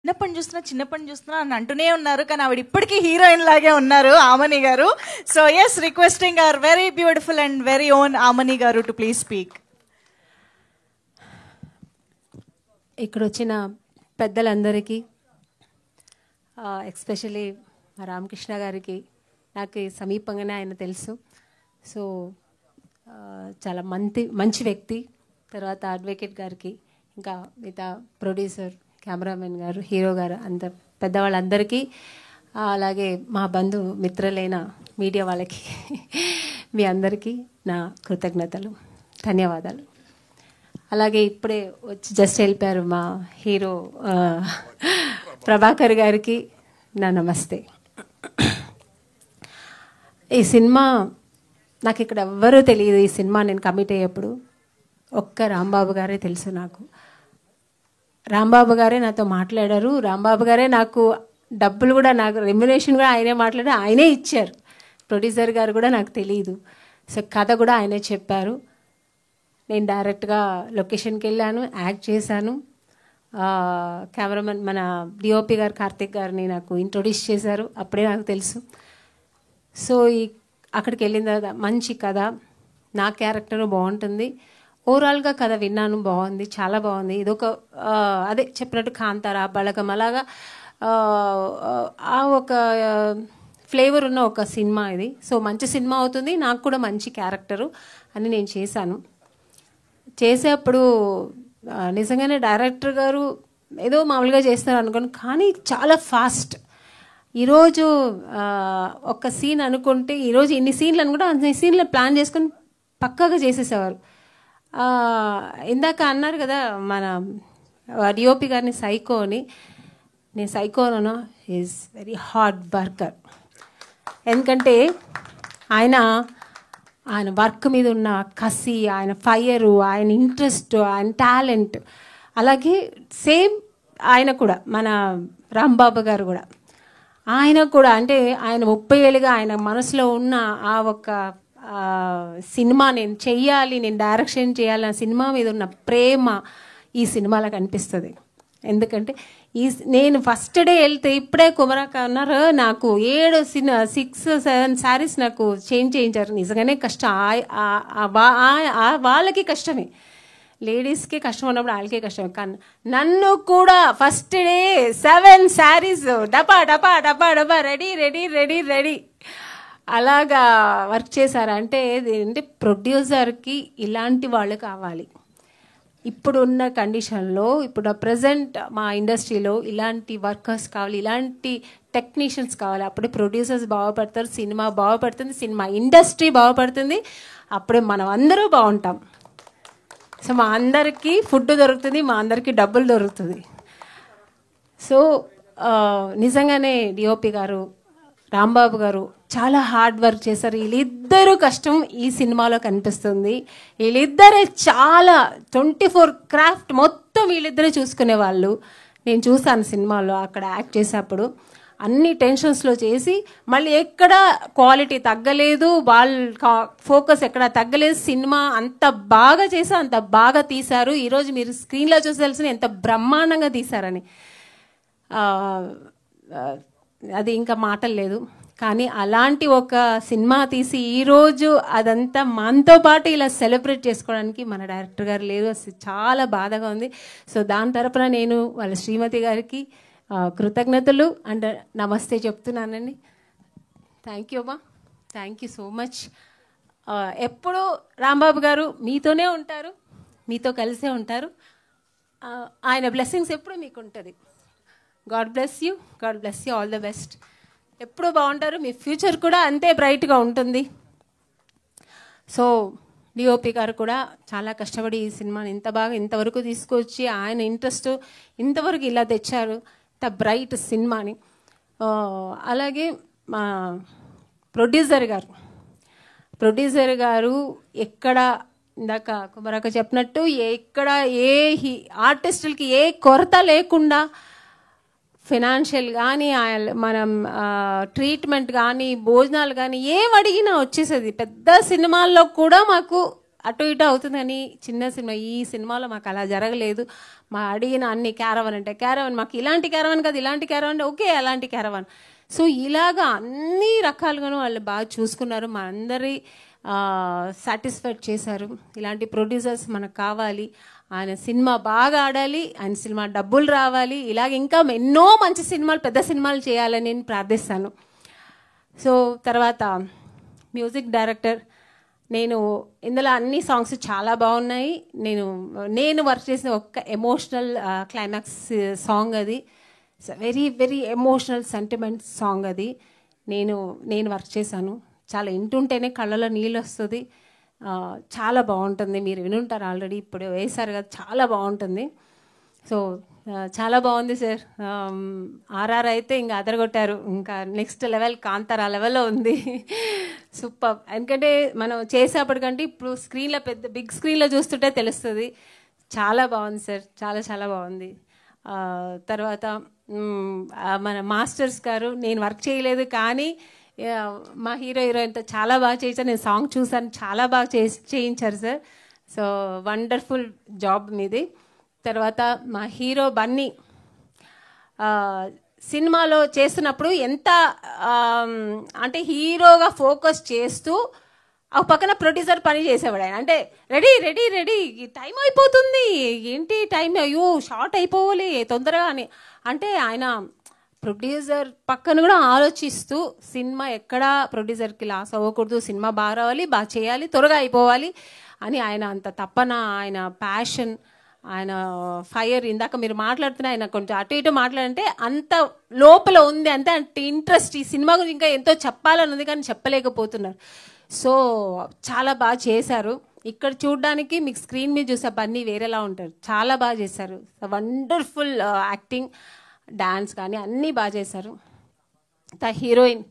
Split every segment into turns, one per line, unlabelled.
చిన్నప్పని చూస్తున్నా అని అంటూనే ఉన్నారు. కానీ ఆవిడ ఇప్పటికీ హీరోయిన్ లాగే ఉన్నారు, Amani garu. So yes, requesting our very beautiful and very own Amani garu to please speak.
ఇక్కడ వచ్చిన పెద్దలందరికీ, ఎస్పెషలీ రామకృష్ణ గారికి, నాకు సమీపంగానే ఆయన తెలుసు. సో చాలా మంచి వ్యక్తి. తర్వాత అడ్వకేట్ గారికి, ఇంకా మిగతా ప్రొడ్యూసర్, కెమెరామెన్ గారు, హీరో గారు, అంత పెద్దవాళ్ళందరికీ, అలాగే మా బంధు మిత్రులైన మీడియా వాళ్ళకి మీ అందరికీ నా కృతజ్ఞతలు, ధన్యవాదాలు. అలాగే ఇప్పుడే వచ్చి జస్ట్ వెళ్ళిపోయారు మా హీరో ప్రభాకర్ గారికి నా నమస్తే. ఈ సినిమా నాకు ఇక్కడ ఎవ్వరూ తెలియదు. ఈ సినిమా నేను కమిట్ అయ్యేప్పుడు ఒక్క రాంబాబు గారే తెలుసు నాకు. రాంబాబు గారే నాతో మాట్లాడారు. రాంబాబు గారే నాకు డబ్బులు కూడా, నాకు రెమ్యునేషన్ కూడా ఆయనే మాట్లాడారు, ఆయనే ఇచ్చారు. ప్రొడ్యూసర్ గారు కూడా నాకు తెలియదు. సో కథ కూడా ఆయనే చెప్పారు. నేను డైరెక్ట్గా లొకేషన్కి వెళ్ళాను, యాక్ట్ చేశాను. కెమెరామెన్ మన డిఓపి గారు కార్తిక్ గారిని నాకు ఇంట్రొడ్యూస్ చేశారు, అప్పుడే నాకు తెలుసు. సో అక్కడికి వెళ్ళిన తర్వాత మంచి కథ, నా క్యారెక్టరు బాగుంటుంది. ఓవరాల్గా కథ విన్నాను, బాగుంది, చాలా బాగుంది. ఇదొక అదే చెప్పినట్టు కాంతారా, బళగం, అలాగా ఆ ఒక ఫ్లేవర్ ఉన్న ఒక సినిమా ఇది. సో మంచి సినిమా అవుతుంది, నాకు కూడా మంచి క్యారెక్టరు అని నేను చేసేప్పుడు నిజంగానే డైరెక్టర్ గారు ఏదో మామూలుగా చేస్తారు అనుకోను, కానీ చాలా ఫాస్ట్. ఈరోజు ఒక సీన్ అనుకుంటే ఈరోజు ఇన్ని సీన్లు అనుకుంటే అన్ని సీన్లు ప్లాన్ చేసుకొని పక్కాగా చేసేసేవారు. ఇందాక అన్నారు కదా మన డిఓపి గారిని సైకో అని. నేను సైకోను, ఈజ్ వెరీ హార్డ్ వర్కర్. ఎందుకంటే ఆయన వర్క్ మీద ఉన్న కసి, ఆయన ఫైరు, ఆయన ఇంట్రెస్ట్, ఆయన టాలెంట్, అలాగే సేమ్ ఆయన కూడా మన రాంబాబు గారు కూడా, ఆయన కూడా అంటే ఆయన 30 ఏళ్ళుగా ఆయన మనసులో ఉన్న ఆ ఒక సినిమా నేను చెయ్యాలి, నేను డైరెక్షన్ చేయాలి, ఆ సినిమా మీద ఉన్న ప్రేమ ఈ సినిమాలో కనిపిస్తుంది. ఎందుకంటే నేను ఫస్ట్ డే వెళ్తే ఇప్పుడే కుమరాక అన్నారు, నాకు 6-7 శారీస్ నాకు చేంజ్ చేయించారు. నిజంగానే కష్టం, వాళ్ళకి కష్టమే, లేడీస్కి కష్టం ఉన్నప్పుడు వాళ్ళకే కష్టం. కానీ నన్ను కూడా ఫస్ట్ డే 7 శారీస్ డబా డబా డబా డబా రెడీ రెడీ రెడీ రెడీ అలాగా వర్క్ చేశారు. అంటే ప్రొడ్యూసర్కి ఇలాంటి వాళ్ళు కావాలి. ఇప్పుడున్న కండిషన్లో, ఇప్పుడు ప్రజెంట్ మా ఇండస్ట్రీలో ఇలాంటి వర్కర్స్ కావాలి, ఇలాంటి టెక్నీషియన్స్ కావాలి. అప్పుడే ప్రొడ్యూసర్స్ బాగుపడతారు, సినిమా బాగుపడుతుంది, సినిమా ఇండస్ట్రీ బాగుపడుతుంది, అప్పుడే మనం అందరూ బాగుంటాం. సో మా అందరికీ ఫుడ్ దొరుకుతుంది, మా అందరికీ డబ్బులు దొరుకుతుంది. సో నిజంగానే డిఓపి గారు, రాంబాబు గారు చాలా హార్డ్ వర్క్ చేశారు. వీళ్ళిద్దరూ కష్టం ఈ సినిమాలో కనిపిస్తుంది. వీళ్ళిద్దరే చాలా 24 క్రాఫ్ట్ మొత్తం వీళ్ళిద్దరే చూసుకునే వాళ్ళు. నేను చూసాను సినిమాలో, అక్కడ యాక్ట్ చేసేప్పుడు అన్ని టెన్షన్స్లో చేసి మళ్ళీ ఎక్కడ క్వాలిటీ తగ్గలేదు, వాళ్ళ ఫోకస్ ఎక్కడ తగ్గలేదు. సినిమా అంత బాగా చేసి అంత బాగా తీశారు. ఈరోజు మీరు స్క్రీన్లో చూసి తెలిసిన ఎంత బ్రహ్మాండంగా తీశారని, అది ఇంకా మాటలు లేదు. కానీ అలాంటి ఒక సినిమా తీసి ఈరోజు అదంతా మనతో పాటు ఇలా సెలబ్రేట్ చేసుకోవడానికి మన డైరెక్టర్ గారు లేరు. చాలా బాధగా ఉంది. సో దాని తరపున నేను వాళ్ళ శ్రీమతి గారికి కృతజ్ఞతలు అండ్ నమస్తే చెప్తున్నానండి. థ్యాంక్ యూ అమ్మా, థ్యాంక్ యూ సో మచ్. ఎప్పుడూ రాంబాబు గారు మీతోనే ఉంటారు, మీతో కలిసే ఉంటారు. ఆయన బ్లెస్సింగ్స్ ఎప్పుడు మీకు ఉంటుంది. God bless you, God bless you, all the best. ఎప్పుడూ బాగుంటారు, మీ ఫ్యూచర్ కూడా అంతే బ్రైట్గా ఉంటుంది. సో డిఓపి గారు కూడా చాలా కష్టపడి ఈ సినిమాని ఇంత బాగా ఇంతవరకు తీసుకొచ్చి ఆయన ఇంట్రెస్ట్ ఇంతవరకు ఇలా తెచ్చారు, ఇంత బ్రైట్ సినిమాని. అలాగే మా ప్రొడ్యూసర్ గారు ఎక్కడ ఇందాక కుమారక్క చెప్పినట్టు ఎక్కడ ఏ ఆర్టిస్టులకి ఏ కొరత లేకుండా ఫైనాన్షియల్ కానీ, మనం ట్రీట్మెంట్ కానీ, భోజనాలు కానీ ఏం అడిగినా వచ్చేసేది. పెద్ద సినిమాల్లో కూడా మాకు అటు ఇటు అవుతుంది కానీ చిన్న సినిమా. ఈ సినిమాలో మాకు అలా జరగలేదు. మా అడిగిన అన్ని క్యారవన్ అంటే క్యారవన్, మాకు ఇలాంటి క్యారవన్ కాదు, ఇలాంటి క్యారవన్ అంటే ఓకే అలాంటి క్యారవన్. సో ఇలాగా అన్ని రకాలుగాను వాళ్ళు బాగా చూసుకున్నారు, మా అందరి సాటిస్ఫైడ్ చేశారు. ఇలాంటి ప్రొడ్యూసర్స్ మనకు కావాలి, ఆయన సినిమా బాగా ఆడాలి, ఆయన సినిమా డబ్బులు రావాలి, ఇలాగ ఇంకా ఎన్నో మంచి సినిమాలు, పెద్ద సినిమాలు చేయాలని నేను ప్రార్థిస్తాను. సో తర్వాత మ్యూజిక్ డైరెక్టర్, నేను ఇందులో అన్ని సాంగ్స్ చాలా బాగున్నాయి. నేను వర్క్ చేసిన ఒక్క ఎమోషనల్ క్లైమాక్స్ సాంగ్ అది, very very emotional sentiment song అది నేను వర్క్ చేశాను. చాలా వింటుంటేనే కళ్ళలో నీళ్ళు వస్తుంది, చాలా బాగుంటుంది. మీరు వినుంటారు ఆల్రెడీ, ఇప్పుడు వేశారు కదా, చాలా బాగుంటుంది. సో చాలా బాగుంది సార్. ఆర్ఆర్ అయితే ఇంకా అదరగొట్టారు, ఇంకా నెక్స్ట్ లెవెల్ కాంతారా లెవెల్లో ఉంది. సూపర్. ఎందుకంటే మనం చేసేప్పటికంటే ఇప్పుడు స్క్రీన్లో పెద్ద బిగ్ స్క్రీన్లో చూస్తుంటే తెలుస్తుంది. చాలా బాగుంది సార్, చాలా చాలా బాగుంది. తర్వాత మన మాస్టర్స్ గారు, నేను వర్క్ చేయలేదు కానీ మా హీరోయిన్తో చాలా బాగా చేయించారు. నేను సాంగ్ చూసాను, చాలా బాగా చేయించారు సార్. సో వండర్ఫుల్ జాబ్ మీది. తర్వాత మా హీరో బన్నీ సినిమాలో చేస్తున్నప్పుడు ఎంత అంటే హీరోగా ఫోకస్ చేస్తూ ఒక పక్కన ప్రొడ్యూసర్ పని చేసేవాడు. ఆయన అంటే రెడీ రెడీ రెడీ, టైం అయిపోతుంది, ఏంటి టైం, అయ్యో షార్ట్ అయిపోవాలి తొందరగా అని. అంటే ఆయన ప్రొడ్యూసర్ పక్కన కూడా ఆలోచిస్తూ సినిమా ఎక్కడా ప్రొడ్యూసర్కి లాస్ అవ్వకూడదు, సినిమా బాగా రావాలి, బాగా చేయాలి, త్వరగా అయిపోవాలి అని ఆయన అంత తపన, ఆయన ప్యాషన్, ఆయన ఫైర్. ఇందాక మీరు మాట్లాడుతున్నా ఆయన కొంచెం అటు ఇటు మాట్లాడంటే అంత లోపల ఉంది, అంతే ఇంట్రెస్ట్. ఈ సినిమా గురించి ఇంకా ఎంతో చెప్పాలని ఉంది కానీ చెప్పలేకపోతున్నారు. సో చాలా బాగా చేశారు. ఇక్కడ చూడడానికి మీకు స్క్రీన్ మీద చూసే బన్నీ వేరేలా ఉంటారు, చాలా బాగా చేశారు. వండర్ఫుల్ యాక్టింగ్, డాన్స్ కానీ అన్నీ బాగా చేశారు. The heroine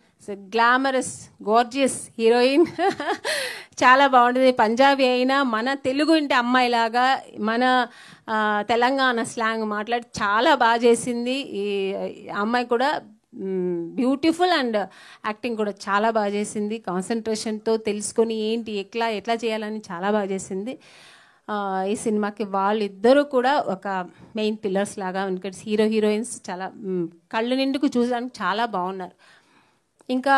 glamorous gorgeous heroine, చాలా బాగుంటుంది. పంజాబీ అయినా మన తెలుగు ఇంటి అమ్మాయిలాగా మన తెలంగాణ స్లాంగ్ మాట్లాడి చాలా బాగా చేసింది. ఈ అమ్మాయి కూడా బ్యూటిఫుల్ అండ్ యాక్టింగ్ కూడా చాలా బాగా చేసింది. కాన్సన్ట్రేషన్తో తెలుసుకొని ఏంటి ఎట్లా చేయాలని చాలా బాగా చేసింది. ఈ సినిమాకి వాళ్ళిద్దరూ కూడా ఒక మెయిన్ పిల్లర్స్ లాగా, ఎందుకంటే హీరో హీరోయిన్స్ చాలా కళ్ళు నిండుకు చూడడానికి చాలా బాగున్నారు. ఇంకా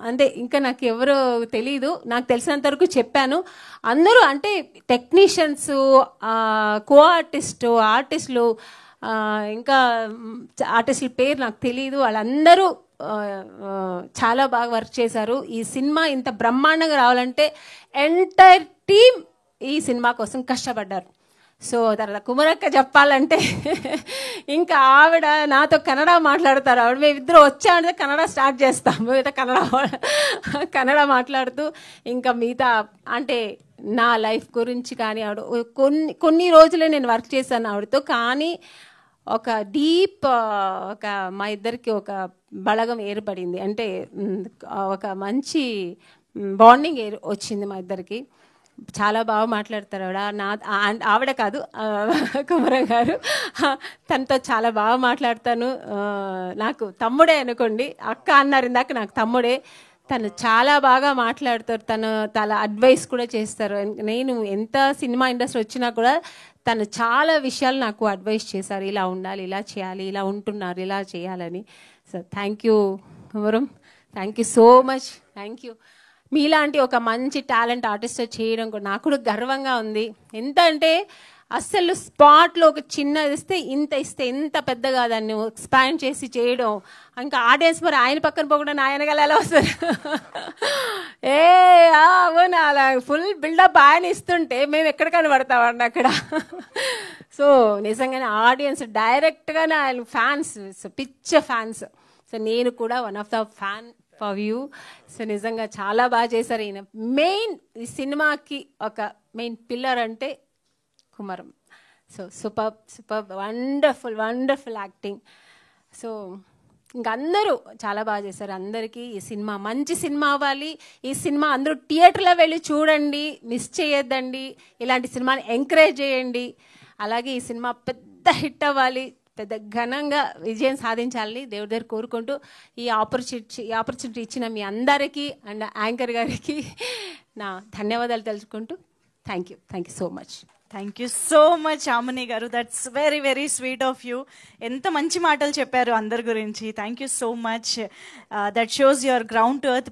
అంటే ఇంకా నాకు ఎవరు తెలీదు, నాకు తెలిసినంత వరకు చెప్పాను. అందరూ అంటే టెక్నీషియన్స్, కో ఆర్టిస్టులు, ఇంకా ఆర్టిస్టుల పేరు నాకు తెలియదు, వాళ్ళందరూ చాలా బాగా వర్క్ చేశారు. ఈ సినిమా ఇంత బ్రహ్మాండంగా రావాలంటే ఎంటైర్ టీమ్ ఈ సినిమా కోసం కష్టపడ్డారు. సో తర్వాత కుమరక్క చెప్పాలంటే ఇంకా ఆవిడ నాతో కన్నడ మాట్లాడతారు. ఆవిడ మేమిద్దరు వచ్చామంటే కన్నడ స్టార్ట్ చేస్తాము, మిగతా కన్నడ మాట్లాడుతూ ఇంకా మిగతా అంటే నా లైఫ్ గురించి కానీ ఆవిడ కొన్ని రోజులే నేను వర్క్ చేశాను ఆవిడతో, కానీ ఒక డీప్ ఒక మా ఇద్దరికి ఒక బలగం ఏర్పడింది. అంటే ఒక మంచి బాండింగ్ వచ్చింది మా ఇద్దరికి. చాలా బాగా మాట్లాడతారు ఆవిడ కాదు కుమర గారు, తనతో చాలా బాగా మాట్లాడతాను. నాకు తమ్ముడే అనుకోండి, అక్క అన్నారు ఇందాక, నాకు తమ్ముడే. తను చాలా బాగా మాట్లాడతారు, తన అడ్వైస్ కూడా చేస్తారు. నేను ఎంత సినిమా ఇండస్ట్రీ వచ్చినా కూడా తను చాలా విషయాలు నాకు అడ్వైస్ చేశారు, ఇలా ఉండాలి, ఇలా చేయాలి, ఇలా ఉంటున్నారు, ఇలా చేయాలని. So thank you Komaram, thank you so much, thank you. మీలాంటి ఒక మంచి టాలెంట్ ఆర్టిస్ట్ చేయడం కూడా నాకు కూడా గర్వంగా ఉంది. ఎంత అంటే అస్సలు స్పాట్లో ఒక చిన్నది ఇస్తే ఎంత పెద్దగా దాన్ని ఎక్స్పాండ్ చేసి చేయడం, ఇంకా ఆడియన్స్ మరి ఆయన పక్కన పోకుండా ఆయన గల ఎలా వస్తారు, అవునా అలా ఫుల్ బిల్డప్ ఆయన ఇస్తుంటే మేము ఎక్కడ కనబడతామండి అక్కడ. సో నిజంగానే ఆడియన్స్ డైరెక్ట్గానే ఆయన ఫ్యాన్స్, పిచ్చ ఫ్యాన్స్. సో నేను కూడా one of the fan for you. So నిజంగా చాలా బాగా చేశారు. ఈయన మెయిన్ ఈ సినిమాకి ఒక మెయిన్ పిల్లర్ అంటే Komaram. So super wonderful acting. So ఇంక అందరూ చాలా బాగా చేశారు. అందరికీ ఈ సినిమా మంచి సినిమా అవ్వాలి. ఈ సినిమా అందరూ థియేటర్లో వెళ్ళి చూడండి, మిస్ చేయొద్దండి. ఇలాంటి సినిమాని ఎంకరేజ్ చేయండి. అలాగే ఈ సినిమా పెద్ద హిట్ అవ్వాలి, పెద్ద ఘనంగా విజయం సాధించాలని దేవుడి దగ్గర కోరుకుంటూ ఈ ఆపర్చునిటీ ఇచ్చిన మీ అందరికీ అండ్ యాంకర్ గారికి నా ధన్యవాదాలు తెలుసుకుంటూ thank you so much.
Thank you so much Amani garu, that's very very sweet of you. ఎంత మంచి మాటలు చెప్పారు అందరి గురించి. Thank you so much. That shows your ground to earth